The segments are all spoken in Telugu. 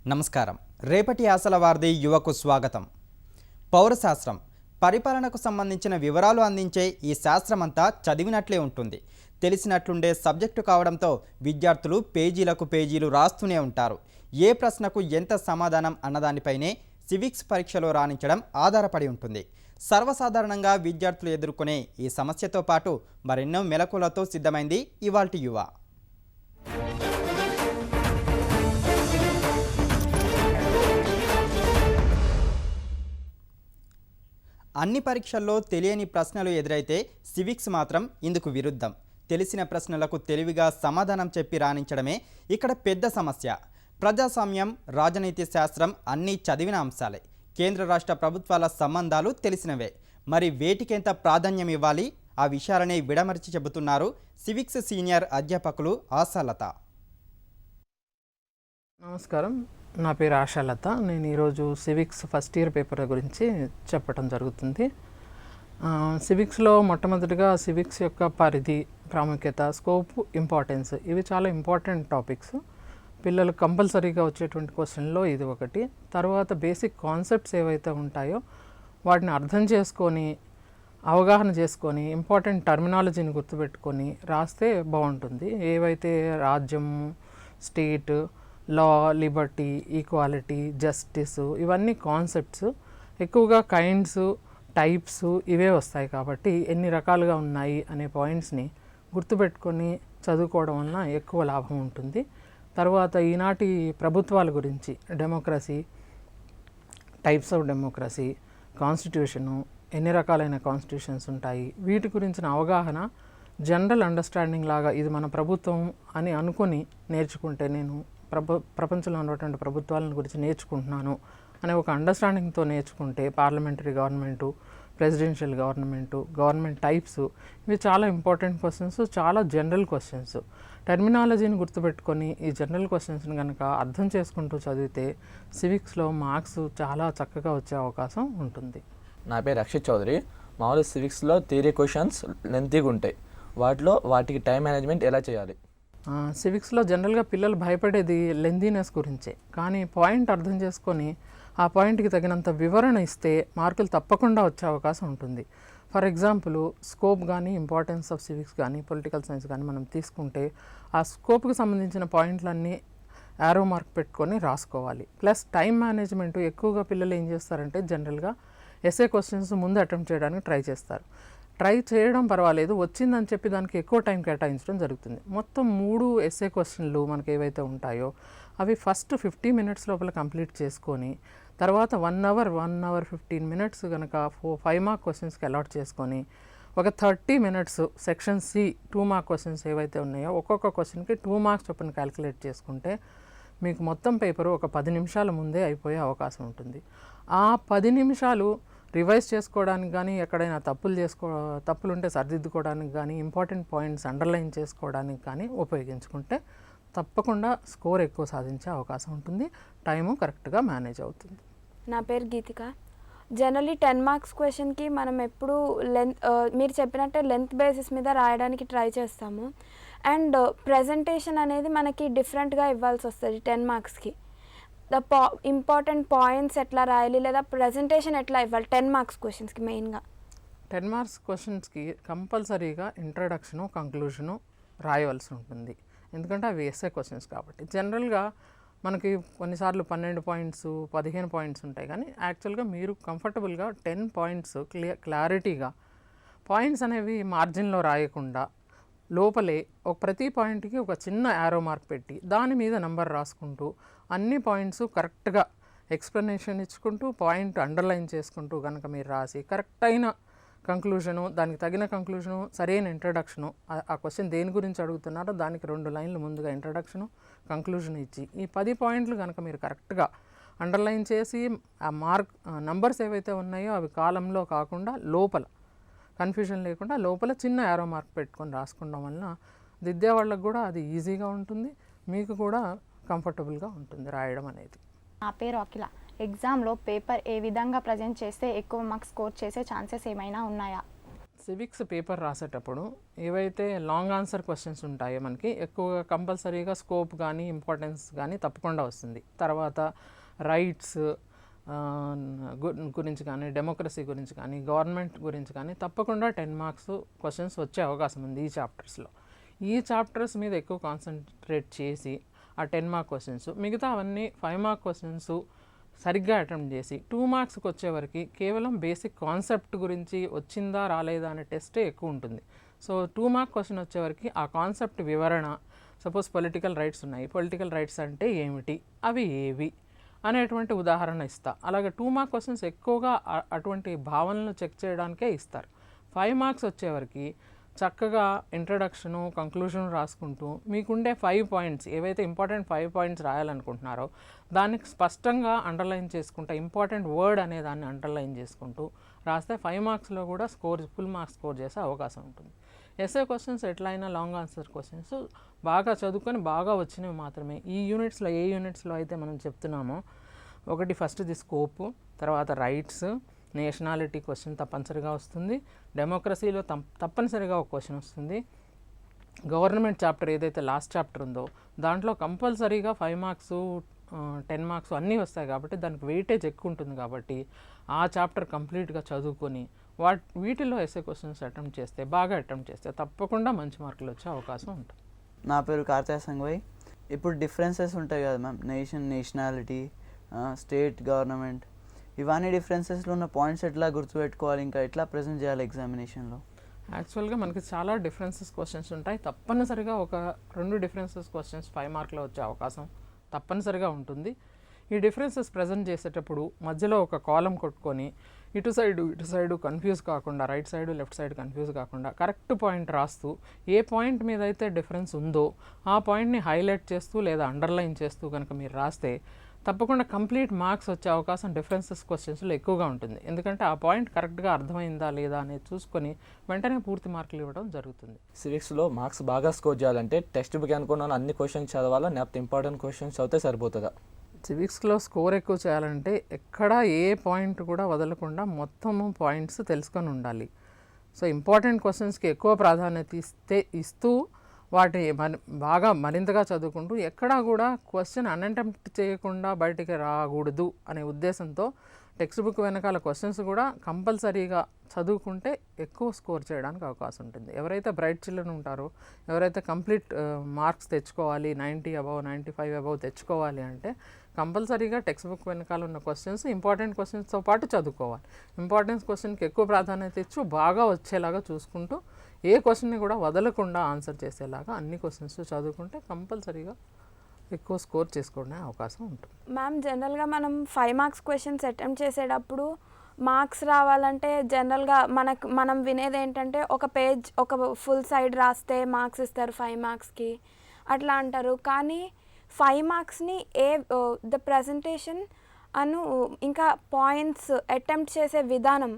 నమస్కారం. రేపటి ఆశల వార్ది యువకు స్వాగతం. పౌరశాస్త్రం పరిపాలనకు సంబంధించిన వివరాలు అందించే ఈ శాస్త్రమంతా చదివినట్లే ఉంటుంది. తెలిసినట్లుండే సబ్జెక్టు కావడంతో విద్యార్థులు పేజీలకు పేజీలు రాస్తూనే ఉంటారు. ఏ ప్రశ్నకు ఎంత సమాధానం అన్నదానిపైనే సివిక్స్ పరీక్షలో రాణించడం ఆధారపడి ఉంటుంది. సర్వసాధారణంగా విద్యార్థులు ఎదుర్కొనే ఈ సమస్యతో పాటు మరెన్నో మెలకువలతో సిద్ధమైంది ఇవాల్టి యువ. అన్ని పరీక్షల్లో తెలియని ప్రశ్నలు ఎదురైతే సివిక్స్ మాత్రం ఇందుకు విరుద్ధం. తెలిసిన ప్రశ్నలకు తెలివిగా సమాధానం చెప్పి రాణించడమే ఇక్కడ పెద్ద సమస్య. ప్రజాస్వామ్యం, రాజనీతి శాస్త్రం అన్నీ చదివిన అంశాలే. కేంద్ర రాష్ట్ర ప్రభుత్వాల సంబంధాలు తెలిసినవే. మరి వేటికెంత ప్రాధాన్యం ఇవ్వాలి, ఆ విషయాలనే విడమర్చి చెబుతున్నారు సివిక్స్ సీనియర్ అధ్యాపకులు ఆశాలత. నమస్కారం, నా పేరు ఆశాలత. నేను ఈరోజు సివిక్స్ ఫస్ట్ ఇయర్ పేపర్ గురించి చెప్పడం జరుగుతుంది. సివిక్స్లో మొట్టమొదటిగా సివిక్స్ యొక్క పరిధి, ప్రాముఖ్యత, స్కోప్, ఇంపార్టెన్స్ ఇవి చాలా ఇంపార్టెంట్ టాపిక్స్. పిల్లలు కంపల్సరీగా వచ్చేటువంటి క్వశ్చన్లో ఇది ఒకటి. తర్వాత బేసిక్ కాన్సెప్ట్స్ ఏవైతే ఉంటాయో వాటిని అర్థం చేసుకొని, అవగాహన చేసుకొని, ఇంపార్టెంట్ టర్మినాలజీని గుర్తుపెట్టుకొని రాస్తే బాగుంటుంది. ఏవైతే రాజ్యం, స్టేట్, లా, లిబర్టీ, ఈక్వాలిటీ, జస్టిస్ ఇవన్నీ కాన్సెప్ట్స్. ఎక్కువగా కైండ్స్, టైప్స్ ఇవే వస్తాయి కాబట్టి ఎన్ని రకాలుగా ఉన్నాయి అనే పాయింట్స్ని గుర్తుపెట్టుకొని చదువుకోవడం వలన ఎక్కువ లాభం ఉంటుంది. తర్వాత ఈనాటి ప్రభుత్వాల గురించి, democracy, types of democracy, constitution, ఎన్ని రకాలైన కాన్స్టిట్యూషన్స్ ఉంటాయి, వీటి గురించిన అవగాహన జనరల్ అండర్స్టాండింగ్ లాగా ఇది మన ప్రభుత్వం అని అనుకొని నేర్చుకుంటే, నేను ప్రపంచంలో ఉన్నటువంటి ప్రభుత్వాలను గురించి నేర్చుకుంటున్నాను అనే ఒక అండర్స్టాండింగ్తో నేర్చుకుంటే, parliamentary government, presidential government, government types ఇవి చాలా ఇంపార్టెంట్ క్వశ్చన్స్, చాలా జనరల్ క్వశ్చన్స్. టర్మినాలజీని గుర్తుపెట్టుకొని ఈ జనరల్ క్వశ్చన్స్ని కనుక అర్థం చేసుకుంటూ చదివితే సివిక్స్లో మార్క్స్ చాలా చక్కగా వచ్చే అవకాశం ఉంటుంది. నా పేరు రక్షిత్ చౌదరి. మామూలు సివిక్స్లో థియరీ క్వశ్చన్స్ లెంతీగా ఉంటాయి. వాటికి టైం మేనేజ్మెంట్ ఎలా చేయాలి? సివిక్స్లో జనరల్గా పిల్లలు భయపడేది లెంతీనెస్ గురించే. కానీ పాయింట్ అర్థం చేసుకొని ఆ పాయింట్కి తగినంత వివరణ ఇస్తే మార్కులు తప్పకుండా వచ్చే అవకాశం ఉంటుంది. ఫర్ ఎగ్జాంపుల్, స్కోప్ కానీ, ఇంపార్టెన్స్ ఆఫ్ సివిక్స్ కానీ, పొలిటికల్ సైన్స్ కానీ మనం తీసుకుంటే ఆ స్కోప్కి సంబంధించిన పాయింట్లన్నీ యారో మార్క్ పెట్టుకొని రాసుకోవాలి. ప్లస్ టైం మేనేజ్మెంట్ ఎక్కువగా పిల్లలు ఏం చేస్తారంటే జనరల్గా ఎస్ఏ క్వశ్చన్స్ ముందు అటెంప్ట్ చేయడానికి ట్రై చేస్తారు. ట్రై చేయడం పర్వాలేదు, వచ్చిందని చెప్పి దానికి ఎక్కువ టైం కేటాయించడం జరుగుతుంది. మొత్తం 3 ఎస్ఏ క్వశ్చన్లు మనకి ఏవైతే ఉంటాయో అవి ఫస్ట్ 50 మినిట్స్ లోపల కంప్లీట్ చేసుకొని, తర్వాత 1 అవర్ 15 మినిట్స్ కనుక 5 మార్క్ క్వశ్చన్స్కి అలాట్ చేసుకొని, ఒక 30 minutes section C 2 mark questions ఏవైతే ఉన్నాయో ఒక్కొక్క క్వశ్చన్కి 2 మార్క్స్ చొప్పున క్యాలిక్యులేట్ చేసుకుంటే మీకు మొత్తం పేపరు ఒక 10 నిమిషాల ముందే అయిపోయే అవకాశం ఉంటుంది. ఆ 10 నిమిషాలు రివైజ్ చేసుకోవడానికి కానీ, ఎక్కడైనా తప్పులు ఉంటే సరిదిద్దుకోవడానికి కానీ, ఇంపార్టెంట్ పాయింట్స్ అండర్లైన్ చేసుకోవడానికి కానీ ఉపయోగించుకుంటే తప్పకుండా స్కోర్ ఎక్కువ సాధించే అవకాశం ఉంటుంది. టైము కరెక్ట్గా మేనేజ్ అవుతుంది. నా పేరు గీతిక. జనరల్లీ 10 మార్క్స్ క్వశ్చన్కి మనం ఎప్పుడు మీరు చెప్పినట్టే లెంత్ బేసిస్ మీద రాయడానికి ట్రై చేస్తాము. అండ్ ప్రజెంటేషన్ అనేది మనకి డిఫరెంట్గా ఇవ్వాల్సి వస్తుంది 10 మార్క్స్కి. ఇంపార్టెంట్ పాయింట్స్ ఎట్లా రాయాలి, లేదా ప్రజెంటేషన్ ఎట్లా ఇవ్వాలి 10 మార్క్స్ క్వశ్చన్స్కి మెయిన్గా? 10 మార్క్స్ క్వశ్చన్స్కి కంపల్సరీగా ఇంట్రడక్షను, కంక్లూజను రాయవలసి ఉంటుంది. ఎందుకంటే అవి ఎస్ఏ క్వశ్చన్స్ కాబట్టి. జనరల్గా మనకి కొన్నిసార్లు 12 పాయింట్స్, 15 పాయింట్స్ ఉంటాయి. కానీ యాక్చువల్గా మీరు కంఫర్టబుల్గా 10 పాయింట్స్ క్లారిటీగా, పాయింట్స్ అనేవి మార్జిన్లో రాయకుండా లోపలే ప్రతి పాయింట్కి ఒక చిన్న యారో మార్క్ పెట్టి దాని మీద నెంబర్ రాసుకుంటూ అన్ని పాయింట్స్ కరెక్ట్గా ఎక్స్ప్లెనేషన్ ఇచ్చుకుంటూ పాయింట్ అండర్లైన్ చేసుకుంటూ కనుక మీరు రాసి కరెక్ట్ అయిన కంక్లూజను, దానికి తగిన కంక్లూజను, సరైన ఇంట్రడక్షను, ఆ క్వశ్చన్ దేని గురించి అడుగుతున్నారో దానికి 2 లైన్లు ముందుగా ఇంట్రడక్షను, కంక్లూజన్ ఇచ్చి ఈ 10 పాయింట్లు కనుక మీరు కరెక్ట్గా అండర్లైన్ చేసి ఆ నంబర్స్ ఏవైతే ఉన్నాయో అవి కాలంలో కాకుండా లోపల కన్ఫ్యూజన్ లేకుండా లోపల చిన్న యారో మార్క్ పెట్టుకొని రాసుకోవడం వలన దిద్దే వాళ్ళకు కూడా అది ఈజీగా ఉంటుంది, మీకు కూడా కంఫర్టబుల్గా ఉంటుంది రాయడం అనేది. నా పేరు అఖిల. ఎగ్జామ్లో పేపర్ ఏ విధంగా ప్రజెంట్ చేస్తే ఎక్కువ మార్క్స్ స్కోర్ చేసే ఛాన్సెస్ ఏమైనా ఉన్నాయా? సివిక్స్ పేపర్ రాసేటప్పుడు ఏవైతే లాంగ్ ఆన్సర్ క్వశ్చన్స్ ఉంటాయో మనకి ఎక్కువగా కంపల్సరీగా స్కోప్ కానీ ఇంపార్టెన్స్ కానీ తప్పకుండా వస్తుంది. తర్వాత రైట్స్ గురించి కానీ, డెమోక్రసీ గురించి కానీ, గవర్నమెంట్ గురించి కానీ తప్పకుండా 10 మార్క్స్ క్వశ్చన్స్ వచ్చే అవకాశం ఉంది ఈ చాప్టర్స్లో. ఈ చాప్టర్స్ మీద ఎక్కువ కాన్సన్ట్రేట్ చేసి ఆ 10 మార్క్ క్వశ్చన్స్, మిగతా అవన్నీ 5 మార్క్ క్వశ్చన్స్ సరిగ్గా అటెంప్ట్ చేసి 2 మార్క్స్కి వచ్చేవరకు కేవలం బేసిక్ కాన్సెప్ట్ గురించి వచ్చిందా రాలేదా అనే టెస్టే ఎక్కువ ఉంటుంది. సో 2 మార్క్ క్వశ్చన్ వచ్చేవరకు ఆ కాన్సెప్ట్ వివరణ, సపోజ్ పొలిటికల్ రైట్స్ ఉన్నాయి, పొలిటికల్ రైట్స్ అంటే ఏమిటి, అవి ఏవి అనేటువంటి ఉదాహరణ ఇస్తా. అలాగే 2 మార్క్ క్వశ్చన్స్ ఎక్కువగా అటువంటి భావనలు చెక్ చేయడానికే ఇస్తారు. 5 మార్క్స్ వచ్చేవరకు చక్కగా ఇంట్రడక్షను, కంక్లూజన్ రాసుకుంటూ మీకుండే 5 పాయింట్స్ ఏవైతే ఇంపార్టెంట్ 5 పాయింట్స్ రాయాలనుకుంటున్నారో దానికి స్పష్టంగా అండర్లైన్ చేసుకుంటూ, ఇంపార్టెంట్ వర్డ్ అనే దాన్ని అండర్లైన్ చేసుకుంటూ రాస్తే 5 మార్క్స్లో కూడా ఫుల్ మార్క్స్ స్కోర్ చేసే అవకాశం ఉంటుంది. ఎస్ఏ క్వశ్చన్స్ ఎట్లయినా లాంగ్ ఆన్సర్ క్వశ్చన్స్ బాగా చదువుకొని బాగా వచ్చినవి మాత్రమే. ఈ యూనిట్స్లో ఏ యూనిట్స్లో అయితే మనం చెప్తున్నామో, ఒకటి ఫస్ట్ది స్కోపు, తర్వాత రైట్స్, నేషనాలిటీ క్వశ్చన్ తప్పనిసరిగా వస్తుంది, డెమోక్రసీలో తప్పనిసరిగా ఒక క్వశ్చన్ వస్తుంది, గవర్నమెంట్ చాప్టర్ ఏదైతే లాస్ట్ చాప్టర్ ఉందో దాంట్లో కంపల్సరీగా 5 మార్క్స్ 10 మార్క్స్ అన్నీ వస్తాయి కాబట్టి దానికి వెయిటేజ్ ఎక్కువ ఉంటుంది. కాబట్టి ఆ చాప్టర్ కంప్లీట్గా చదువుకొని వీటిల్లో ఎస్ఏ క్వశ్చన్స్ బాగా అటెంప్ట్ చేస్తే తప్పకుండా మంచి మార్కులు వచ్చే అవకాశం ఉంటుంది. నా పేరు కార్తీక సంఘవై. ఇప్పుడు డిఫరెన్సెస్ ఉంటాయి కదా మ్యామ్, నేషనాలిటీ, స్టేట్, గవర్నమెంట్, ఇవన్నీ డిఫరెన్సెస్లో ఉన్న పాయింట్స్ ఎట్లా గుర్తుపెట్టుకోవాలి, ఇంకా ఎట్లా ప్రజెంట్ చేయాలి ఎగ్జామినేషన్లో? యాక్చువల్గా మనకి చాలా డిఫరెన్సెస్ క్వశ్చన్స్ ఉంటాయి. తప్పనిసరిగా ఒక 2 డిఫరెన్సెస్ క్వశ్చన్స్ 5 మార్కులో వచ్చే అవకాశం తప్పనిసరిగా ఉంటుంది. ఈ డిఫరెన్సెస్ ప్రజెంట్ చేసేటప్పుడు మధ్యలో ఒక కాలం కొట్టుకొని ఇటు సైడు కన్ఫ్యూజ్ కాకుండా, right side left side confuse కాకుండా కరెక్ట్ పాయింట్ రాస్తూ ఏ పాయింట్ మీద అయితే డిఫరెన్స్ ఉందో ఆ పాయింట్ని హైలైట్ చేస్తూ లేదా అండర్లైన్ చేస్తూ కనుక మీరు రాస్తే తప్పకుండా కంప్లీట్ మార్క్స్ వచ్చే అవకాశం డిఫరెన్సెస్ క్వశ్చన్స్లో ఎక్కువగా ఉంటుంది. ఎందుకంటే ఆ పాయింట్ కరెక్ట్గా అర్థమైందా లేదా అనేది చూసుకొని వెంటనే పూర్తి మార్కులు ఇవ్వడం జరుగుతుంది. సివిక్స్లో మార్క్స్ బాగా స్కోర్ చేయాలంటే టెక్స్ట్ బుక్ అనుకున్న అన్ని క్వశ్చన్స్ చదవాలా, లేకపోతే ఇంపార్టెంట్ క్వశ్చన్స్ చదివితే సరిపోతుందా? సివిక్స్లో స్కోర్ ఎక్కువ చేయాలంటే ఎక్కడ ఏ పాయింట్ కూడా వదలకుండా మొత్తము పాయింట్స్ తెలుసుకొని ఉండాలి. సో ఇంపార్టెంట్ క్వశ్చన్స్కి ఎక్కువ ప్రాధాన్యత ఇస్తూ వాటిని బాగా మరింతగా చదువుకుంటూ ఎక్కడా కూడా క్వశ్చన్ అన్అటెంప్ట్ చేయకుండా బయటికి రాకూడదు అనే ఉద్దేశంతో టెక్స్ట్ బుక్ వెనకాల క్వశ్చన్స్ కూడా కంపల్సరీగా చదువుకుంటే ఎక్కువ స్కోర్ చేయడానికి అవకాశం ఉంటుంది. ఎవరైతే బ్రైట్ చిల్డ్రన్ ఉంటారో, ఎవరైతే కంప్లీట్ మార్క్స్ తెచ్చుకోవాలి, 90 అబవ్ 95 అబవ్ తెచ్చుకోవాలి అంటే కంపల్సరీగా టెక్స్ట్ బుక్ వెనకాల ఉన్న క్వశ్చన్స్, ఇంపార్టెంట్ క్వశ్చన్స్తో పాటు చదువుకోవాలి. ఇంపార్టెన్స్ క్వశ్చన్కి ఎక్కువ ప్రాధాన్యత ఇచ్చి బాగా వచ్చేలాగా చూసుకుంటూ ఏ క్వశ్చన్ని కూడా వదలకుండా ఆన్సర్ చేసేలాగా అన్ని క్వశ్చన్స్ చదువుకుంటే కంపల్సరీగా ఎక్కువ స్కోర్ చేసుకోవడం అవకాశం ఉంటుంది. మ్యామ్, జనరల్గా మనం 5 మార్క్స్ క్వశ్చన్స్ అటెంప్ట్ చేసేటప్పుడు మార్క్స్ రావాలంటే జనరల్గా మనం వినేది ఏంటంటే ఒక పేజ్, ఒక ఫుల్ సైడ్ రాస్తే మార్క్స్ ఇస్తారు 5 మార్క్స్కి అట్లా అంటారు. కానీ 5 మార్క్స్ని ద ప్రజెంటేషన్ ఇంకా పాయింట్స్ అటెంప్ట్ చేసే విధానం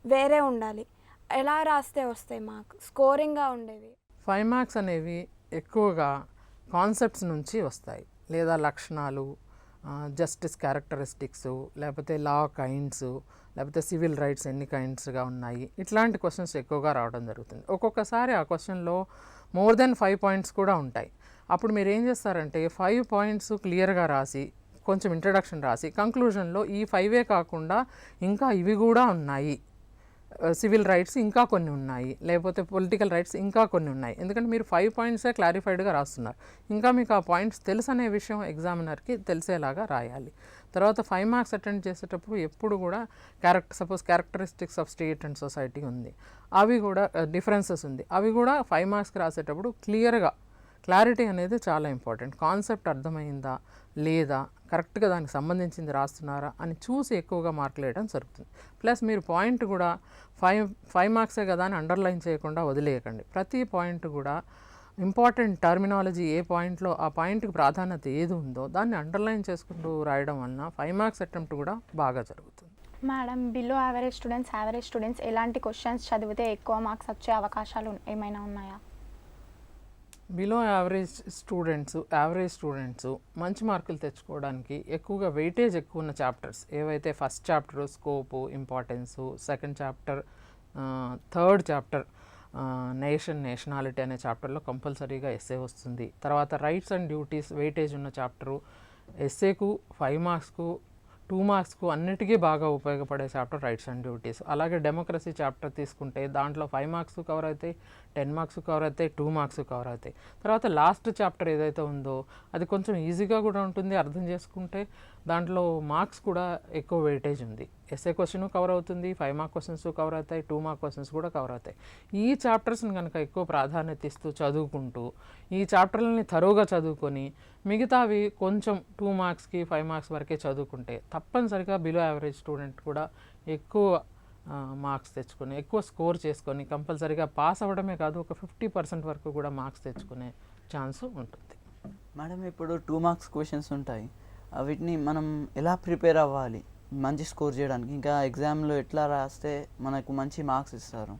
వేరే ఉండాలి. ఎలా రాస్తే వస్తాయి మార్క్ స్కోరింగ్గా ఉండేవి? 5 మార్క్స్ అనేవి ఎక్కువగా కాన్సెప్ట్స్ నుంచి వస్తాయి, లేదా లక్షణాలు, జస్టిస్ క్యారెక్టరిస్టిక్స్, లేకపోతే లా కైండ్స్, లేకపోతే సివిల్ రైట్స్ ఎన్ని కైండ్స్గా ఉన్నాయి, ఇట్లాంటి క్వశ్చన్స్ ఎక్కువగా రావడం జరుగుతుంది. ఒక్కొక్కసారి ఆ క్వశ్చన్లో మోర్ దెన్ 5 పాయింట్స్ కూడా ఉంటాయి. అప్పుడు మీరు ఏం చేస్తారంటే 5 పాయింట్స్ క్లియర్గా రాసి, కొంచెం ఇంట్రడక్షన్ రాసి, కంక్లూజన్లో ఈ 5 కాకుండా ఇంకా ఇవి కూడా ఉన్నాయి, సివిల్ రైట్స్ ఇంకా కొన్ని ఉన్నాయి, లేకపోతే పొలిటికల్ రైట్స్ ఇంకా కొన్ని ఉన్నాయి. ఎందుకంటే మీరు 5 పాయింట్సే క్లారిఫైడ్గా రాస్తున్నారు, ఇంకా మీకు ఆ పాయింట్స్ తెలుసు అనే విషయం ఎగ్జామినర్కి తెలిసేలాగా రాయాలి. తర్వాత 5 మార్క్స్ అటెండ్ చేసేటప్పుడు ఎప్పుడు కూడా suppose characteristics of state and society ఉంది, అవి కూడా డిఫరెన్సెస్ ఉంది, అవి కూడా 5 మార్క్స్కి రాసేటప్పుడు క్లారిటీ అనేది చాలా ఇంపార్టెంట్. కాన్సెప్ట్ అర్థమైందా లేదా, కరెక్ట్గా దానికి సంబంధించింది రాస్తున్నారా అని చూసి ఎక్కువగా మార్కులు వేయడం జరుగుతుంది. ప్లస్ మీరు పాయింట్ కూడా 5 మార్క్సే కదా అని అండర్లైన్ చేయకుండా వదిలేయకండి. ప్రతి పాయింట్ కూడా ఇంపార్టెంట్ టర్మినాలజీ ఏ పాయింట్లో ఆ పాయింట్కి ప్రాధాన్యత ఏది ఉందో దాన్ని అండర్లైన్ చేసుకుంటూ రాయడం వలన 5 మార్క్స్ అటెంప్ట్ కూడా బాగా జరుగుతుంది. మేడం, బిలో యావరేజ్ స్టూడెంట్స్ ఎలాంటి క్వశ్చన్స్ చదివితే ఎక్కువ మార్క్స్ వచ్చే అవకాశాలు ఏమైనా ఉన్నాయా? బిలో యావరేజ్ స్టూడెంట్స్ మంచి మార్కులు తెచ్చుకోవడానికి ఎక్కువగా వెయిటేజ్ ఎక్కువ ఉన్న చాప్టర్స్ ఏవైతే first chapter scope, importance, second chapter third chapter nationality అనే చాప్టర్లో కంపల్సరీగా ఎస్సే వస్తుంది. తర్వాత రైట్స్ అండ్ డ్యూటీస్ వెయిటేజ్ ఉన్న చాప్టరు ఎస్సేకు 5 మార్క్స్కు 2 మార్క్స్కు అన్నిటికీ బాగా ఉపయోగపడే చాప్టర్ రైట్స్ అండ్ డ్యూటీస్. అలాగే డెమోక్రసీ చాప్టర్ తీసుకుంటే దాంట్లో 5 మార్క్స్ కవర్ అవుతాయి, 10 మార్క్స్ కవర్ అవుతాయి, 2 మార్క్స్ కవర్ అవుతాయి. తర్వాత లాస్ట్ చాప్టర్ ఏదైతే ఉందో అది కొంచెం ఈజీగా కూడా ఉంటుంది అర్థం చేసుకుంటే. దాంట్లో మార్క్స్ కూడా ఎక్కువ వెయిటేజ్ ఉంది. ఎస్ఏ క్వశ్చన్ కవర్ అవుతుంది, 5 మార్క్ క్వశ్చన్స్ కవర్ అవుతాయి, 2 మార్క్ క్వశ్చన్స్ కూడా కవర్ అవుతాయి. ఈ చాప్టర్స్ని కనుక ఎక్కువ ప్రాధాన్యత ఇస్తూ చదువుకుంటూ ఈ చాప్టర్లని తరువుగా చదువుకొని మిగతావి కొంచెం 2 మార్క్స్కి 5 మార్క్స్ వరకే చదువుకుంటే తప్పనిసరిగా బిలో యావరేజ్ స్టూడెంట్ కూడా ఎక్కువ మార్క్స్ తెచ్చుకొని ఎక్కువ స్కోర్ చేసుకొని కంపల్సరీగా పాస్ అవ్వడమే కాదు ఒక 50% వరకు కూడా మార్క్స్ తెచ్చుకునే ఛాన్స్ ఉంటుంది. మేడం ఇప్పుడు 2 మార్క్స్ క్వశ్చన్స్ ఉంటాయి, వీటిని మనం ఎలా ప్రిపేర్ అవ్వాలి మంచి స్కోర్ చేయడానికి? ఇంకా ఎగ్జామ్లో ఎట్లా రాస్తే మనకు మంచి మార్క్స్ ఇస్తారు?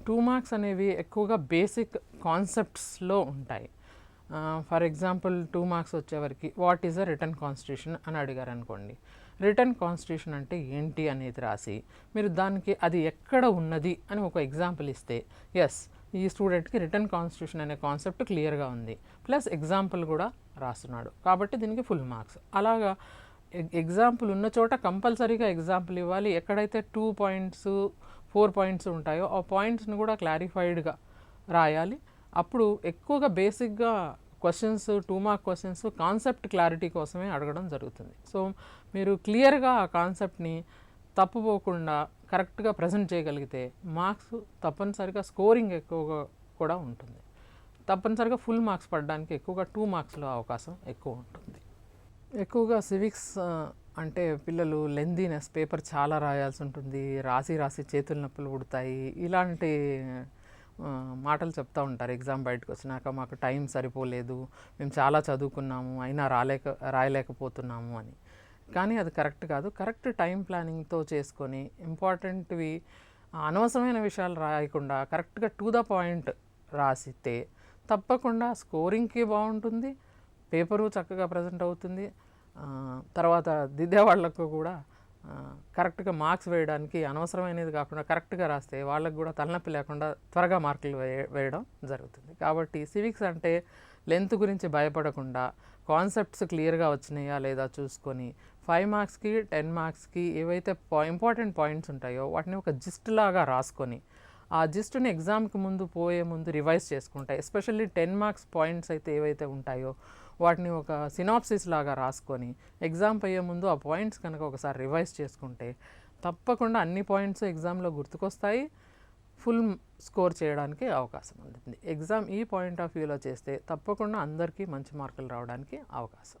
2 మార్క్స్ అనేవి ఎక్కువగా బేసిక్ కాన్సెప్ట్స్లో ఉంటాయి. ఫర్ ఎగ్జాంపుల్ 2 మార్క్స్ వచ్చేవరకు what is a return constitution అని అడిగారు అనుకోండి. రిటర్న్ కాన్స్టిట్యూషన్ అంటే ఏంటి అనేది రాసి మీరు దానికి అది ఎక్కడ ఉన్నది అని ఒక ఎగ్జాంపుల్ ఇస్తే ఎస్ ఈ స్టూడెంట్కి రిటర్న్ కాన్స్టిట్యూషన్ అనే కాన్సెప్ట్ క్లియర్గా ఉంది, ప్లస్ ఎగ్జాంపుల్ కూడా రాస్తున్నాడు కాబట్టి దీనికి ఫుల్ మార్క్స్. అలాగా ఎగ్జాంపుల్ ఉన్న చోట కంపల్సరీగా ఎగ్జాంపుల్ ఇవ్వాలి. ఎక్కడైతే 2 పాయింట్స్ 4 పాయింట్స్ ఉంటాయో ఆ పాయింట్స్ని కూడా క్లారిఫైడ్గా రాయాలి. అప్పుడు ఎక్కువగా బేసిక్గా questions 2 mark questions concept clarity కోసమే అడగడం జరుగుతుంది. సో మీరు క్లియర్గా ఆ కాన్సెప్ట్ని తప్పుపోకుండా కరెక్ట్గా ప్రజెంట్ చేయగలిగితే మార్క్స్ తప్పనిసరిగా స్కోరింగ్ ఎక్కువగా కూడా ఉంటుంది. తప్పనిసరిగా ఫుల్ మార్క్స్ పడడానికి ఎక్కువగా 2 మార్క్స్లో అవకాశం ఎక్కువ ఉంటుంది. ఎక్కువగా సివిక్స్ అంటే పిల్లలు లెందీనెస్ పేపర్ చాలా రాయాల్సి ఉంటుంది, రాసి చేతుల నొప్పులు పుడతాయి, ఇలాంటి మాటలు చెప్తూ ఉంటారు. ఎగ్జామ్ బయటకు వచ్చినాక మాకు టైం సరిపోలేదు, మేము చాలా చదువుకున్నాము అయినా రాయలేకపోతున్నాము అని. కానీ అది కరెక్ట్ కాదు. కరెక్ట్ టైం ప్లానింగ్తో చేసుకొని ఇంపార్టెంట్వి అనవసరమైన విషయాలు రాయకుండా కరెక్ట్గా టు ద పాయింట్ రాసితే తప్పకుండా స్కోరింగ్కి బాగుంటుంది, పేపరు చక్కగా ప్రజెంట్ అవుతుంది. తర్వాత దిద్దే వాళ్ళకు కూడా కరెక్ట్గా మార్క్స్ వేయడానికి అనవసరమైనది కాకుండా కరెక్ట్గా రాస్తే వాళ్ళకు కూడా తలనొప్పి లేకుండా త్వరగా మార్కులు వేయడం జరుగుతుంది. కాబట్టి సివిక్స్ అంటే లెంత్ గురించి భయపడకుండా కాన్సెప్ట్స్ క్లియర్గా వచ్చినాయా లేదా చూసుకొని 5 మార్క్స్కి 10 మార్క్స్కి ఏవైతే ఇంపార్టెంట్ పాయింట్స్ ఉంటాయో వాటిని ఒక జిస్ట్ లాగా రాసుకొని ఆ జిస్ట్ని ఎగ్జామ్కి పోయే ముందు రివైజ్ చేసుకుంటాయి. ఎస్పెషల్లీ 10 మార్క్స్ పాయింట్స్ అయితే ఏవైతే ఉంటాయో వాటిని ఒక సినాప్సిస్ లాగా రాసుకొని ఎగ్జామ్ అయ్యే ముందు ఆ పాయింట్స్ కనుక ఒకసారి రివైజ్ చేసుకుంటే తప్పకుండా అన్ని పాయింట్స్ ఎగ్జామ్లో గుర్తుకొస్తాయి, ఫుల్ స్కోర్ చేయడానికి అవకాశం ఉంటుంది. ఎగ్జామ్ ఈ పాయింట్ ఆఫ్ వ్యూలో చేస్తే తప్పకుండా అందరికీ మంచి మార్కులు రావడానికి అవకాశం.